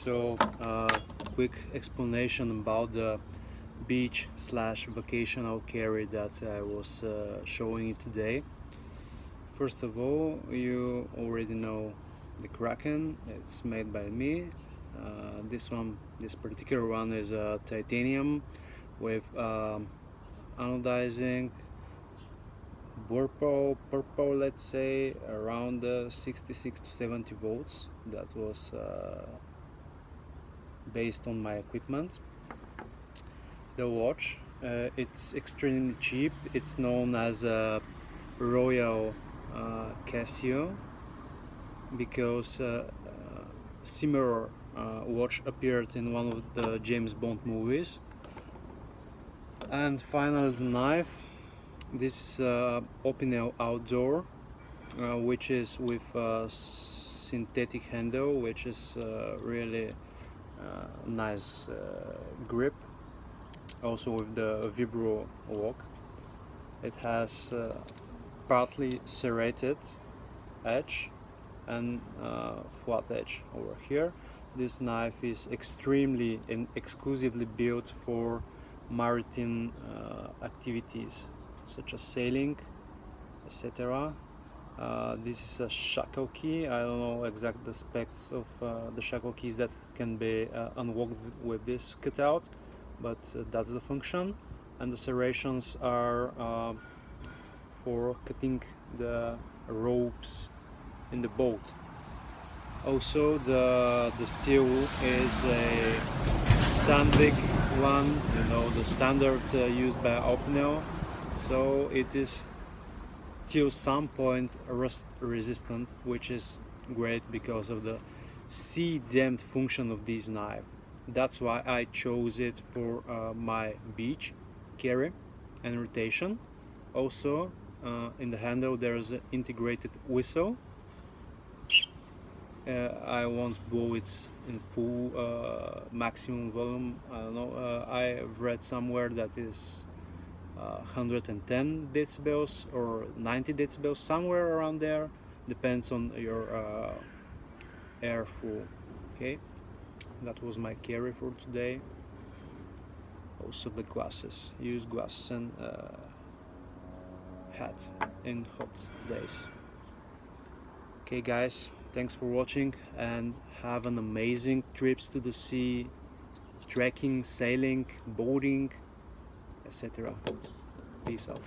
So quick explanation about the beach slash vacational carry that I was showing you today. First of all, you already know the Kraken. It's made by me. This particular one is titanium with anodizing, purple, let's say around 66 to 70 volts. That was based on my equipment. The watch, it's extremely cheap. It's known as a Royal Casio because similar watch appeared in one of the James Bond movies. And finally, the knife. This Opinel Outdoor, which is with synthetic handle, which is really nice grip. Also with the vibro lock. It has partly serrated edge and flat edge over here. This knife is extremely and exclusively built for maritime activities such as sailing, etc. This is a shackle key. I don't know exact the specs of the shackle keys that can be unlocked with this cutout, but that's the function. And the serrations are for cutting the ropes in the boat. Also, the steel is a Sandvik one, you know, the standard used by Opinel. So it is till some point rust resistant, which is great because of the sea damped function of this knife. That's why I chose it for my beach carry and rotation. Also in the handle there's an integrated whistle. I won't blow it in full maximum volume. I don't know, I've read somewhere that is 110 decibels or 90 decibels, somewhere around there, depends on your airflow. Okay, that was my carry for today. Also the glasses, use glasses and hat in hot days. Okay guys, thanks for watching and have an amazing trips to the sea, trekking, sailing, boating, etc. Peace out.